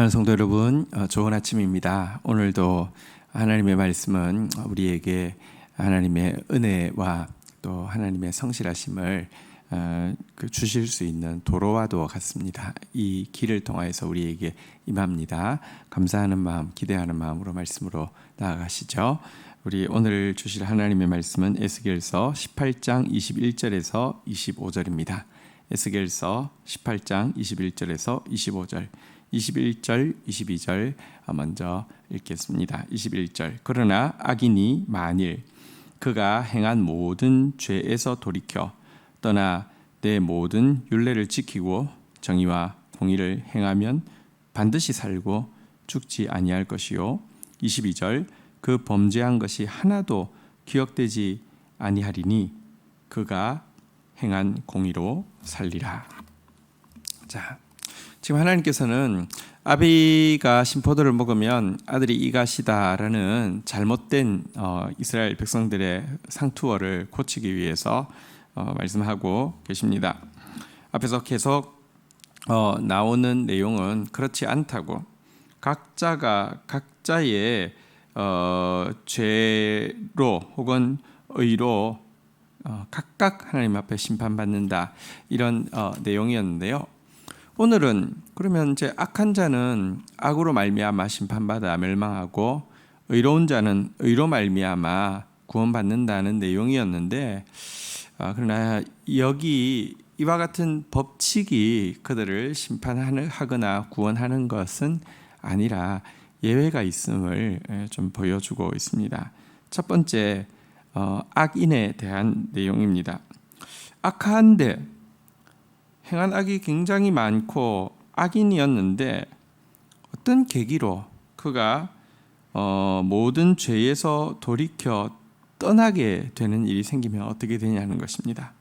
사랑하는 성도 여러분, 좋은 아침입니다. 오늘도 하나님의 말씀은 우리에게 하나님의 은혜와 또 하나님의 성실하심을 주실 수 있는 도로와도 같습니다. 이 길을 통하여서 우리에게 임합니다. 감사하는 마음, 기대하는 마음으로 말씀으로 나아가시죠. 우리 오늘 주실 하나님의 말씀은 에스겔서 18장 21절에서 25절입니다. 에스겔서 18장 21절에서 25절, 21절, 22절 먼저 읽겠습니다. 21절. 그러나 악인이 만일 그가 행한 모든 죄에서 돌이켜 떠나 내 모든 율례를 지키고 정의와 공의를 행하면 반드시 살고 죽지 아니할 것이요. 22절. 그 범죄한 것이 하나도 기억되지 아니하리니 그가 행한 공의로 살리라. 자, 지금 하나님께서는 아비가 신포도를 먹으면 아들이 이가시다라는 잘못된 이스라엘 백성들의 상투어를 고치기 위해서 말씀하고 계십니다. 앞에서 계속 나오는 내용은 그렇지 않다고, 각자가 각자의 죄로 혹은 의로 각각 하나님 앞에 심판받는다, 이런 내용이었는데요. 오늘은 그러면 이제 악한 자는 악으로 말미암아 심판받아 멸망하고 의로운 자는 의로 말미암아 구원받는다는 내용이었는데, 그러나 여기 이와 같은 법칙이 그들을 심판하거나 구원하는 것은 아니라 예외가 있음을 좀 보여주고 있습니다. 첫 번째, 악인에 대한 내용입니다. 악한데 행한 악이 굉장히 많고 악인이었는데 어떤 계기로 그가 모든 죄에서 돌이켜 떠나게 되는 일이 생기면 어떻게 되냐는 것입니다.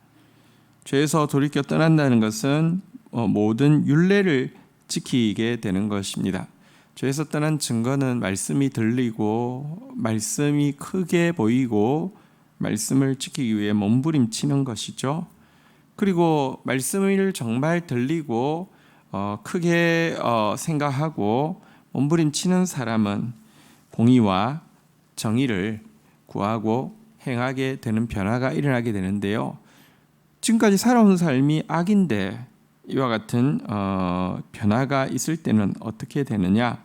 죄에서 돌이켜 떠난다는 것은 모든 율례를 지키게 되는 것입니다. 죄에서 떠난 증거는 말씀이 들리고 말씀이 크게 보이고 말씀을 지키기 위해 몸부림치는 것이죠. 그리고 말씀을 정말 들리고 크게 생각하고 몸부림치는 사람은 공의와 정의를 구하고 행하게 되는 변화가 일어나게 되는데요. 지금까지 살아온 삶이 악인데 이와 같은 변화가 있을 때는 어떻게 되느냐?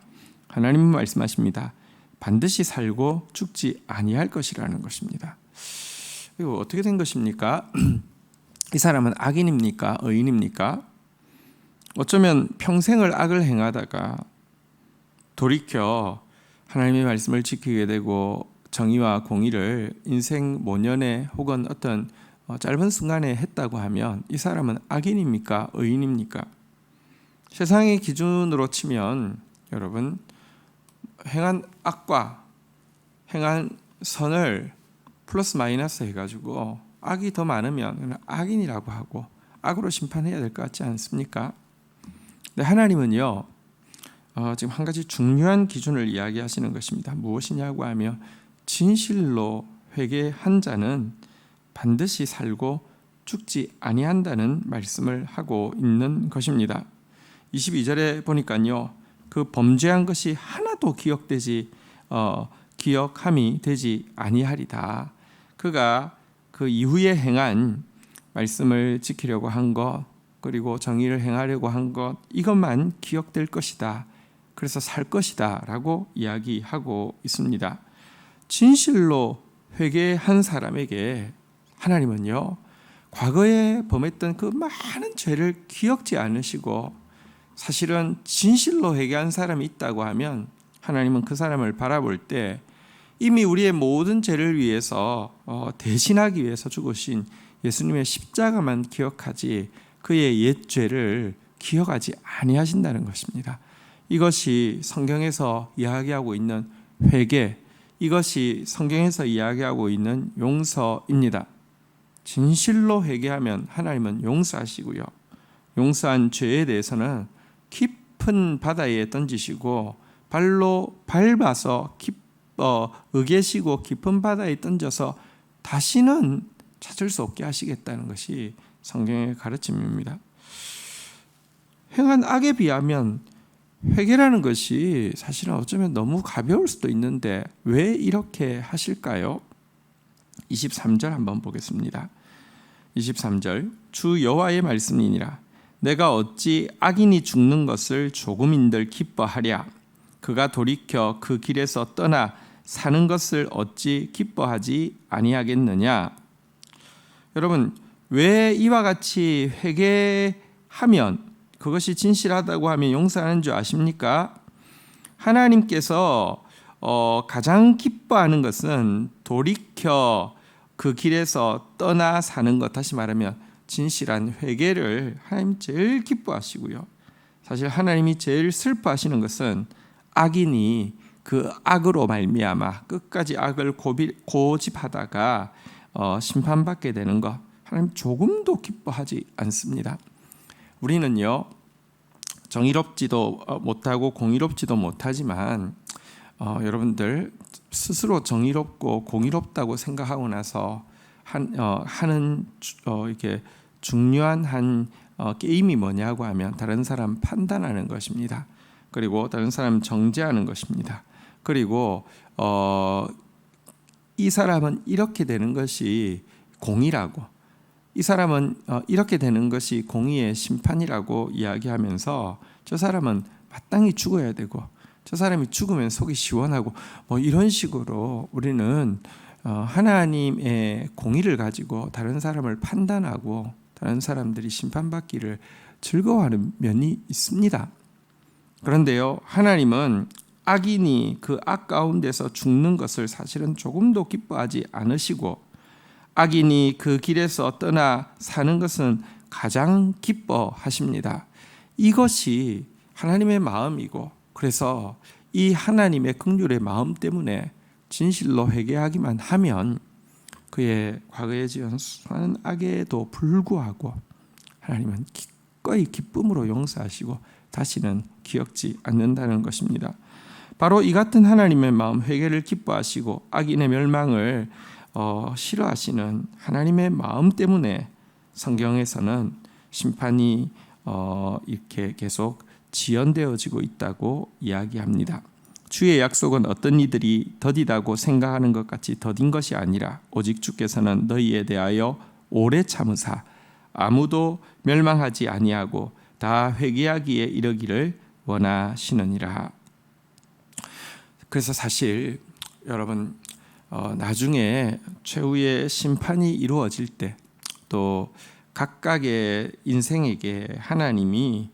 하나님은 말씀하십니다. 반드시 살고 죽지 아니할 것이라는 것입니다. 이거 어떻게 된 것입니까? 이 사람은 악인입니까? 의인입니까? 어쩌면 평생을 악을 행하다가 돌이켜 하나님의 말씀을 지키게 되고 정의와 공의를 인생 모년에 혹은 어떤 짧은 순간에 했다고 하면 이 사람은 악인입니까? 의인입니까? 세상의 기준으로 치면 여러분, 행한 악과 행한 선을 플러스 마이너스 해가지고 악이 더 많으면 악인이라고 하고 악으로 심판해야 될 것 같지 않습니까? 근데 하나님은요, 지금 한 가지 중요한 기준을 이야기하시는 것입니다. 무엇이냐고 하면 진실로 회개한 자는 반드시 살고 죽지 아니한다는 말씀을 하고 있는 것입니다. 22절에 보니까요, 그 범죄한 것이 하나도 기억함이 되지 아니하리다. 그가 그 이후에 행한 말씀을 지키려고 한 것, 그리고 정의를 행하려고 한 것, 이것만 기억될 것이다. 그래서 살 것이다 라고 이야기하고 있습니다. 진실로 회개한 사람에게 하나님은요, 과거에 범했던 그 많은 죄를 기억지 않으시고, 사실은 진실로 회개한 사람이 있다고 하면 하나님은 그 사람을 바라볼 때 이미 우리의 모든 죄를 위해서 대신하기 위해서 죽으신 예수님의 십자가만 기억하지 그의 옛 죄를 기억하지 아니하신다는 것입니다. 이것이 성경에서 이야기하고 있는 회개, 이것이 성경에서 이야기하고 있는 용서입니다. 진실로 회개하면 하나님은 용서하시고요, 용서한 죄에 대해서는 깊은 바다에 던지시고 발로 밟아서 으개시고 깊은 바다에 던져서 다시는 찾을 수 없게 하시겠다는 것이 성경의 가르침입니다. 행한 악에 비하면 회개라는 것이 사실은 어쩌면 너무 가벼울 수도 있는데 왜 이렇게 하실까요? 23절 한번 보겠습니다. 23절 주 여호와의 말씀이니라. 내가 어찌 악인이 죽는 것을 조금인들 기뻐하랴. 그가 돌이켜 그 길에서 떠나 사는 것을 어찌 기뻐하지 아니하겠느냐. 여러분, 왜 이와 같이 회개하면 그것이 진실하다고 하면 용서하는 줄 아십니까? 하나님께서 가장 기뻐하는 것은 돌이켜 그 길에서 떠나 사는 것, 다시 말하면 진실한 회개를 하나님 제일 기뻐하시고요. 사실 하나님이 제일 슬퍼하시는 것은 악인이 그 악으로 말미암아 끝까지 악을 고집하다가 심판받게 되는 것, 하나님 조금도 기뻐하지 않습니다. 우리는요, 정의롭지도 못하고 공의롭지도 못하지만 여러분들 스스로 정의롭고 공의롭다고 생각하고 나서 하는 이렇게 중요한 한 게임이 뭐냐고 하면 다른 사람 판단하는 것입니다. 그리고 다른 사람 정죄하는 것입니다. 그리고 이 사람은 이렇게 되는 것이 공의라고, 이 사람은 이렇게 되는 것이 공의의 심판이라고 이야기하면서 저 사람은 마땅히 죽어야 되고 저 사람이 죽으면 속이 시원하고 뭐 이런 식으로 우리는 하나님의 공의를 가지고 다른 사람을 판단하고 다른 사람들이 심판받기를 즐거워하는 면이 있습니다. 그런데요, 하나님은 악인이 그 악 가운데서 죽는 것을 사실은 조금도 기뻐하지 않으시고 악인이 그 길에서 떠나 사는 것은 가장 기뻐하십니다. 이것이 하나님의 마음이고, 그래서 이 하나님의 긍휼의 마음 때문에 진실로 회개하기만 하면 그의 과거에 지은 수많은 악에도 불구하고 하나님은 기꺼이 기쁨으로 용서하시고 다시는 기억지 않는다는 것입니다. 바로 이 같은 하나님의 마음, 회개를 기뻐하시고 악인의 멸망을 싫어하시는 하나님의 마음 때문에 성경에서는 심판이 이렇게 계속 지연되어지고 있다고 이야기합니다. 주의 약속은 어떤 이들이 더디다고 생각하는 것 같이 더딘 것이 아니라 오직 주께서는 너희에 대하여 오래 참으사 아무도 멸망하지 아니하고 다 회개하기에 이르기를 원하시느니라. 그래서 사실 여러분, 나중에 최후의 심판이 이루어질 때 또 각각의 인생에게 하나님이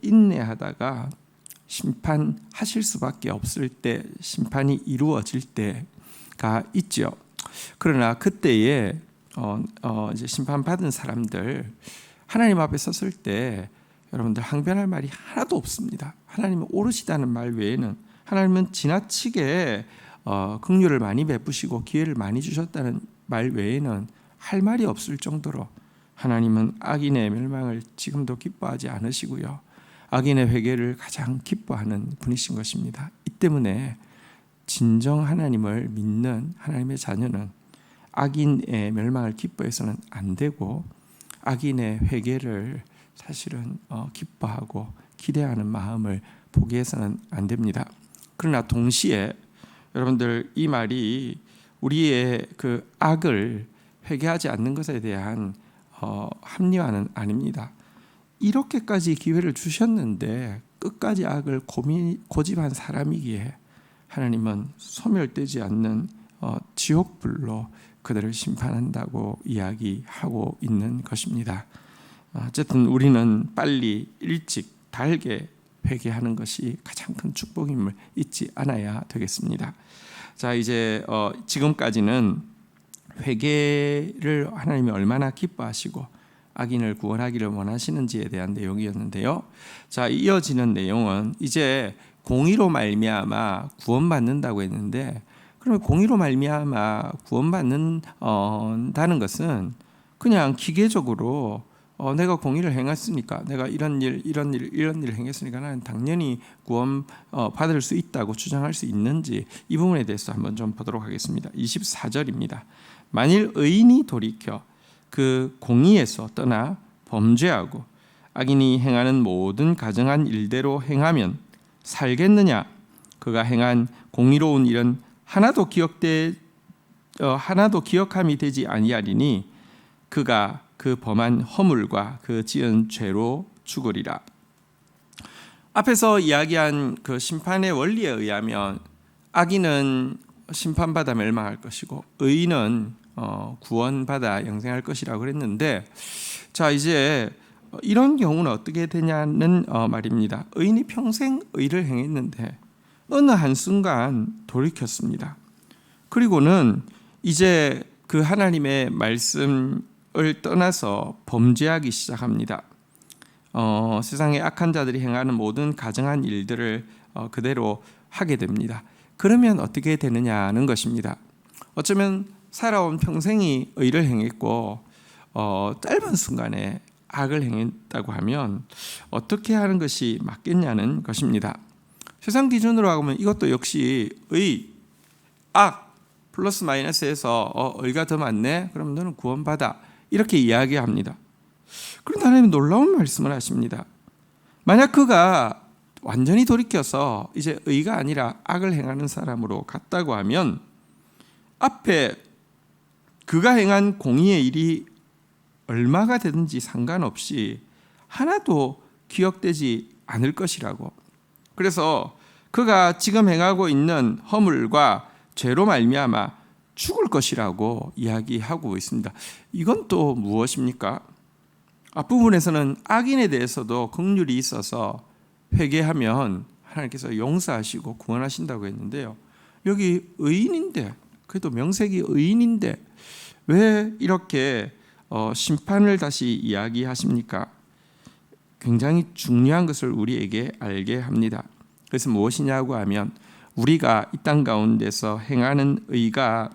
인내하다가 심판하실 수밖에 없을 때, 심판이 이루어질 때가 있죠. 그러나 그때에 이제 심판받은 사람들 하나님 앞에 섰을 때 여러분들 항변할 말이 하나도 없습니다. 하나님은 옳으시다는 말 외에는, 하나님은 지나치게 긍휼을 많이 베푸시고 기회를 많이 주셨다는 말 외에는 할 말이 없을 정도로 하나님은 악인의 멸망을 지금도 기뻐하지 않으시고요, 악인의 회개를 가장 기뻐하는 분이신 것입니다. 이 때문에 진정 하나님을 믿는 하나님의 자녀는 악인의 멸망을 기뻐해서는 안 되고 악인의 회개를 사실은 기뻐하고 기대하는 마음을 포기해서는 안 됩니다. 그러나 동시에 여러분들, 이 말이 우리의 그 악을 회개하지 않는 것에 대한 합리화는 아닙니다. 이렇게까지 기회를 주셨는데 끝까지 악을 고집한 사람이기에 하나님은 소멸되지 않는 지옥불로 그들을 심판한다고 이야기하고 있는 것입니다. 어쨌든 우리는 빨리 일찍 달게 회개하는 것이 가장 큰 축복임을 잊지 않아야 되겠습니다. 자, 이제 지금까지는 회개를 하나님이 얼마나 기뻐하시고 악인을 구원하기를 원하시는지에 대한 내용이었는데요. 자, 이어지는 내용은 이제 공의로 말미암아 구원받는다고 했는데, 그러면 공의로 말미암아 구원받는다는 것은 그냥 기계적으로 내가 공의를 행했으니까, 내가 이런 일을 행했으니까 나는 당연히 구원 받을 수 있다고 주장할 수 있는지, 이 부분에 대해서 한번 좀 보도록 하겠습니다. 24절입니다. 만일 의인이 돌이켜 그 공의에서 떠나 범죄하고 악인이 행하는 모든 가증한 일대로 행하면 살겠느냐? 그가 행한 공의로운 일은 하나도 기억함이 되지 아니하리니 그가 그 범한 허물과 그 지은 죄로 죽으리라. 앞에서 이야기한 그 심판의 원리에 의하면 악인은 심판받아 멸망할 것이고 의인은 구원받아 영생할 것이라고 그랬는데, 자 이제 이런 경우는 어떻게 되냐는 말입니다. 의인이 평생 의를 행했는데 어느 한순간 돌이켰습니다. 그리고는 이제 그 하나님의 말씀을 떠나서 범죄하기 시작합니다. 세상의 악한 자들이 행하는 모든 가증한 일들을 그대로 하게 됩니다. 그러면 어떻게 되느냐는 것입니다. 어쩌면 살아온 평생이 의를 행했고 짧은 순간에 악을 행했다고 하면 어떻게 하는 것이 맞겠냐는 것입니다. 세상 기준으로 하면 이것도 역시 의, 악 플러스 마이너스에서 의가 더 많네? 그럼 너는 구원받아, 이렇게 이야기합니다. 그런데 하나님은 놀라운 말씀을 하십니다. 만약 그가 완전히 돌이켜서 이제 의가 아니라 악을 행하는 사람으로 갔다고 하면 앞에 그가 행한 공의의 일이 얼마가 되든지 상관없이 하나도 기억되지 않을 것이라고. 그래서 그가 지금 행하고 있는 허물과 죄로 말미암아 죽을 것이라고 이야기하고 있습니다. 이건 또 무엇입니까? 앞부분에서는 악인에 대해서도 긍휼이 있어서 회개하면 하나님께서 용서하시고 구원하신다고 했는데요. 여기 의인인데, 그래도 명색이 의인인데 왜 이렇게 심판을 다시 이야기하십니까? 굉장히 중요한 것을 우리에게 알게 합니다. 그래서 무엇이냐고 하면 우리가 이 땅 가운데서 행하는 의가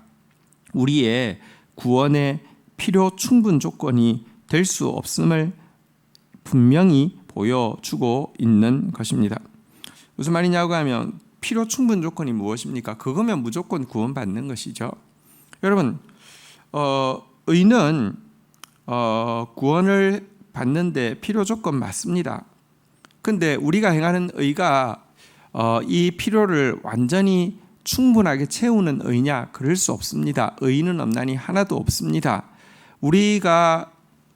우리의 구원의 필요 충분 조건이 될 수 없음을 분명히 보여주고 있는 것입니다. 무슨 말이냐고 하면 필요 충분 조건이 무엇입니까? 그거면 무조건 구원받는 것이죠. 여러분, 의는 구원을 받는데 필요 조건 맞습니다. 근데 우리가 행하는 의가 이 필요를 완전히 충분하게 채우는 의냐? 그럴 수 없습니다. 의는 없나니 하나도 없습니다. 우리가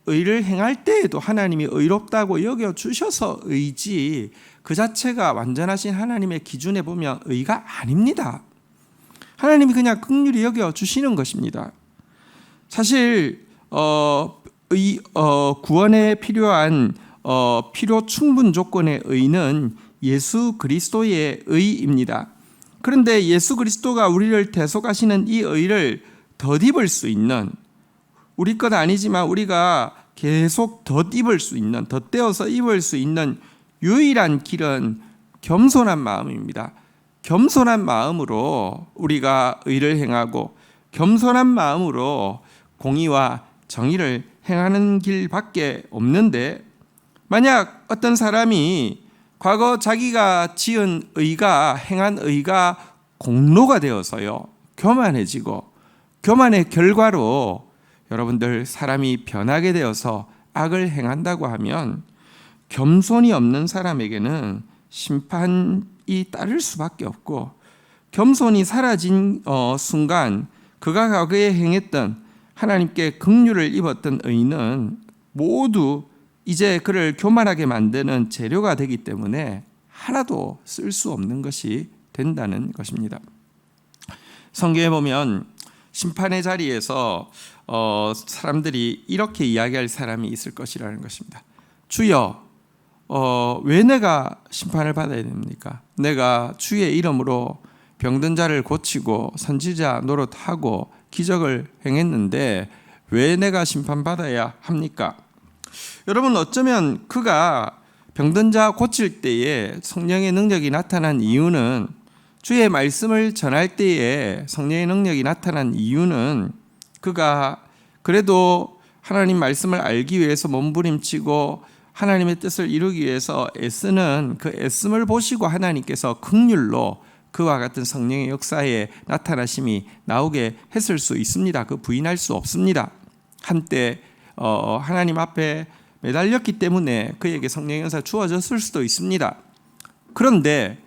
의를 행할 때에도 하나님이 의롭다고 여겨주셔서 의지, 그 자체가 완전하신 하나님의 기준에 보면 의가 아닙니다. 하나님이 그냥 긍휼히 여겨주시는 것입니다. 사실 구원에 필요한 필요 충분 조건의 의는 예수 그리스도의 의입니다. 그런데 예수 그리스도가 우리를 대속하시는 이 의를 덧입을 수 있는, 우리 것 아니지만 우리가 계속 덧입을 수 있는, 덧대어서 입을 수 있는 유일한 길은 겸손한 마음입니다. 겸손한 마음으로 우리가 의를 행하고 겸손한 마음으로 공의와 정의를 행하는 길밖에 없는데, 만약 어떤 사람이 과거 자기가 지은 의가, 행한 의가 공로가 되어서요 교만해지고, 교만의 결과로 여러분들 사람이 변하게 되어서 악을 행한다고 하면 겸손이 없는 사람에게는 심판이 따를 수밖에 없고, 겸손이 사라진 순간 그가 과거에 행했던 하나님께 긍휼을 입었던 의는 모두 이제 그를 교만하게 만드는 재료가 되기 때문에 하나도 쓸 수 없는 것이 된다는 것입니다. 성경에 보면 심판의 자리에서 사람들이 이렇게 이야기할 사람이 있을 것이라는 것입니다. 주여, 왜 내가 심판을 받아야 됩니까? 내가 주의 이름으로 병든 자를 고치고 선지자 노릇하고 기적을 행했는데 왜 내가 심판받아야 합니까? 여러분, 어쩌면 그가 병든 자 고칠 때에 성령의 능력이 나타난 이유는, 주의 말씀을 전할 때에 성령의 능력이 나타난 이유는 그가 그래도 하나님 말씀을 알기 위해서 몸부림치고 하나님의 뜻을 이루기 위해서 애쓰는 그 애씀을 보시고 하나님께서 긍휼로 그와 같은 성령의 역사에 나타나심이 나오게 했을 수 있습니다. 그 부인할 수 없습니다. 한때 하나님 앞에 매달렸기 때문에 그에게 성령의 은사가 주어졌을 수도 있습니다. 그런데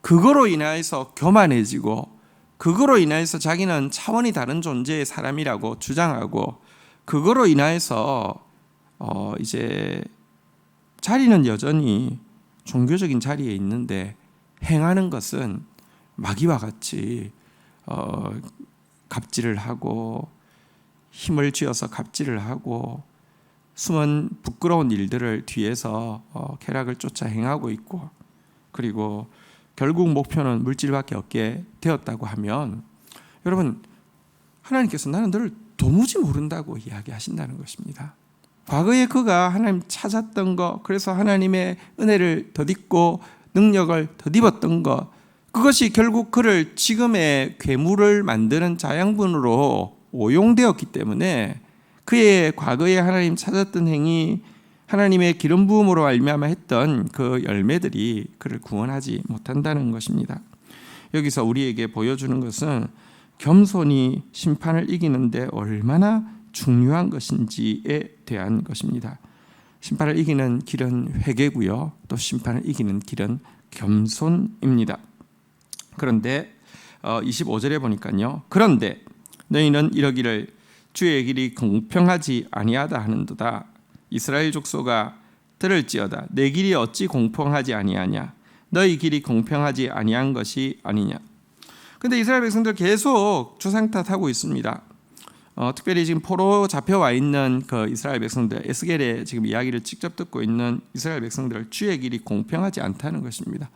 그거로 인하여서 교만해지고 그거로 인하여서 자기는 차원이 다른 존재의 사람이라고 주장하고 그거로 인하여서 이제 자리는 여전히 종교적인 자리에 있는데 행하는 것은 마귀와 같이 갑질을 하고 힘을 쥐어서 갑질을 하고 숨은 부끄러운 일들을 뒤에서 쾌락을 쫓아 행하고 있고 그리고 결국 목표는 물질밖에 없게 되었다고 하면 여러분 하나님께서 나는 너를 도무지 모른다고 이야기하신다는 것입니다. 과거에 그가 하나님 찾았던 것 그래서 하나님의 은혜를 덧입고 능력을 덧입었던 것 그것이 결국 그를 지금의 괴물을 만드는 자양분으로 오용되었기 때문에 그의 과거에 하나님 찾았던 행위 하나님의 기름 부음으로 말미암아 했던 그 열매들이 그를 구원하지 못한다는 것입니다. 여기서 우리에게 보여주는 것은 겸손이 심판을 이기는데 얼마나 중요한 것인지에 대한 것입니다. 심판을 이기는 길은 회개고요. 또 심판을 이기는 길은 겸손입니다. 그런데 25절에 보니까요. 그런데 너희는 이러기를 주의 길이 공평하지 아니하다 하는도다. 이스라엘 족속아 들을지어다. 내 길이 어찌 공평하지 아니하냐. 너희 길이 공평하지 아니한 것이 아니냐. 근데 이스라엘 백성들 계속 주상 탓하고 있습니다. 특별히 지금 포로 잡혀와 있는 그 이스라엘 백성들 에스겔의 지금 이야기를 직접 듣고 있는 이스라엘 백성들 주의 길이 공평하지 않다는 것입니다.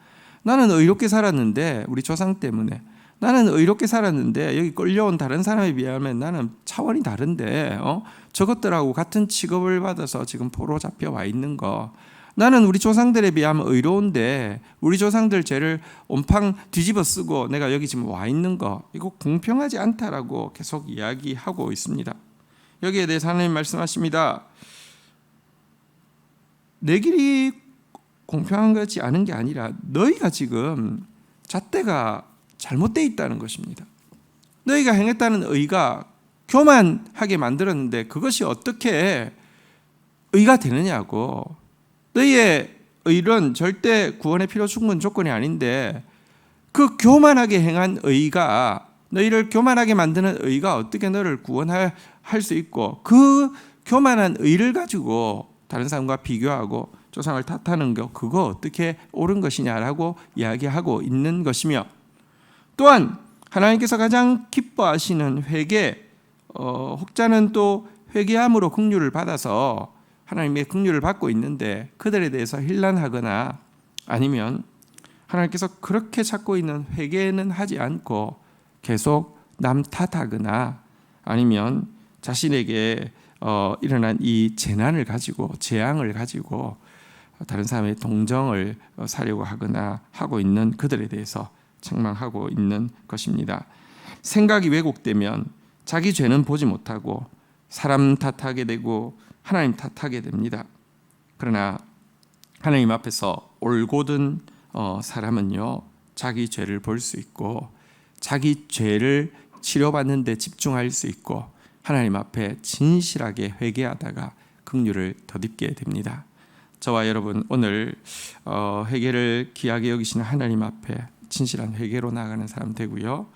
나는 의롭게 살았는데 우리 조상 때문에 나는 의롭게 살았는데 여기 끌려온 다른 사람에 비하면 나는 차원이 다른데 저것들하고 같은 취급을 받아서 지금 포로 잡혀와 있는 거 나는 우리 조상들에 비하면 의로운데 우리 조상들 죄를 온팡 뒤집어 쓰고 내가 여기 지금 와 있는 거 이거 공평하지 않다라고 계속 이야기하고 있습니다. 여기에 대해서 하나님 말씀하십니다. 내 길이 공평한 것이 않은 게 아니라 너희가 지금 잣대가 잘못되어 있다는 것입니다. 너희가 행했다는 의가 교만하게 만들었는데 그것이 어떻게 의가 되느냐고. 너희의 의는 절대 구원의 필요 충분 조건이 아닌데 그 교만하게 행한 의가 너희를 교만하게 만드는 의가 어떻게 너를 구원할 수 있고 그 교만한 의를 가지고 다른 사람과 비교하고 조상을 탓하는 거 그거 어떻게 옳은 것이냐라고 이야기하고 있는 것이며 또한 하나님께서 가장 기뻐하시는 회개 혹자는 또 회개함으로 긍휼을 받아서 하나님의 긍휼을 받고 있는데 그들에 대해서 힐난하거나 아니면 하나님께서 그렇게 찾고 있는 회개는 하지 않고 계속 남 탓하거나 아니면 자신에게 일어난 이 재난을 가지고 재앙을 가지고 다른 사람의 동정을 사려고 하거나 하고 있는 그들에 대해서 책망하고 있는 것입니다. 생각이 왜곡되면 자기 죄는 보지 못하고 사람 탓하게 되고 하나님 탓하게 됩니다. 그러나 하나님 앞에서 올곧은 사람은요 자기 죄를 볼 수 있고 자기 죄를 치료받는 데 집중할 수 있고 하나님 앞에 진실하게 회개하다가 긍휼을 덧입게 됩니다. 저와 여러분 오늘 회개를 귀하게 여기시는 하나님 앞에 진실한 회개로 나아가는 사람 되고요.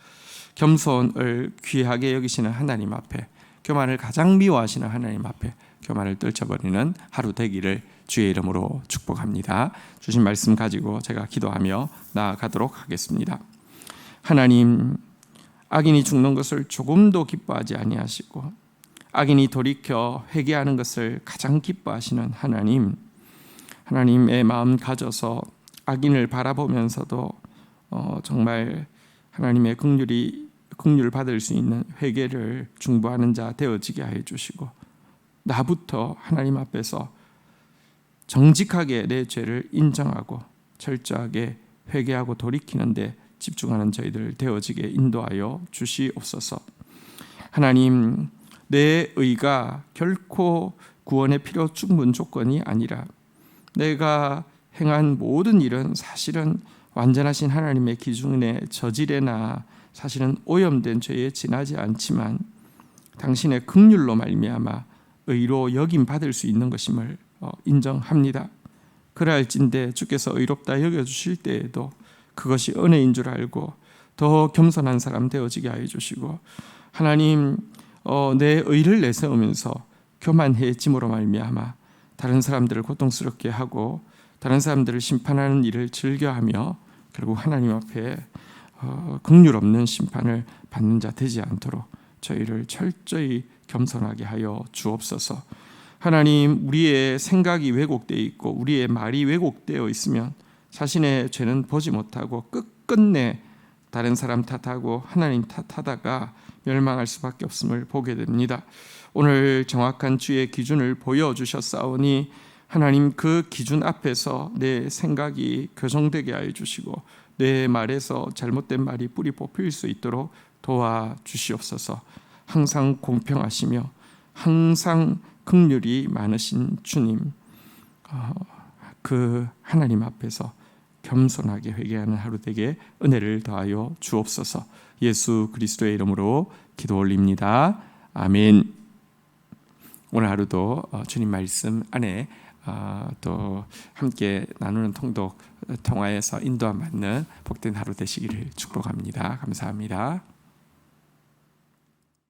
겸손을 귀하게 여기시는 하나님 앞에 교만을 가장 미워하시는 하나님 앞에 교만을 떨쳐버리는 하루 되기를 주의 이름으로 축복합니다. 주신 말씀 가지고 제가 기도하며 나아가도록 하겠습니다. 하나님, 악인이 죽는 것을 조금도 기뻐하지 아니하시고 악인이 돌이켜 회개하는 것을 가장 기뻐하시는 하나님, 하나님의 마음 가져서 악인을 바라보면서도 정말 하나님의 긍휼을 받을 수 있는 회개를 중보하는 자 되어지게 하여 주시고 나부터 하나님 앞에서 정직하게 내 죄를 인정하고 철저하게 회개하고 돌이키는 데 집중하는 저희들 되어지게 인도하여 주시옵소서. 하나님, 내 의가 결코 구원의 필요 충분 조건이 아니라 내가 행한 모든 일은 사실은 완전하신 하나님의 기준에 저질에나 사실은 오염된 죄에 지나지 않지만 당신의 긍휼로 말미암아 의로 여김 받을 수 있는 것임을 인정합니다. 그럴진대 주께서 의롭다 여겨주실 때에도 그것이 은혜인 줄 알고 더 겸손한 사람 되어지게 하여 주시고, 하나님 내 의를 내세우면서 교만해짐으로 말미암아 다른 사람들을 고통스럽게 하고 다른 사람들을 심판하는 일을 즐겨하며 결국 하나님 앞에 긍휼 없는 심판을 받는 자 되지 않도록 저희를 철저히 겸손하게 하여 주옵소서. 하나님, 우리의 생각이 왜곡되어 있고 우리의 말이 왜곡되어 있으면 자신의 죄는 보지 못하고 끝끝내 다른 사람 탓하고 하나님 탓하다가 멸망할 수밖에 없음을 보게 됩니다. 오늘 정확한 주의 기준을 보여주셨사오니 하나님, 그 기준 앞에서 내 생각이 교정되게 하여 주시고 내 말에서 잘못된 말이 뿌리 뽑힐 수 있도록 도와주시옵소서. 항상 공평하시며 항상 긍휼이 많으신 주님, 그 하나님 앞에서 겸손하게 회개하는 하루 되게 은혜를 더하여 주옵소서. 예수 그리스도의 이름으로 기도 올립니다. 아멘. 오늘 하루도 주님 말씀 안에 또 함께 나누는 통독 통화에서 인도함 받는 복된 하루 되시기를 축복합니다. 감사합니다.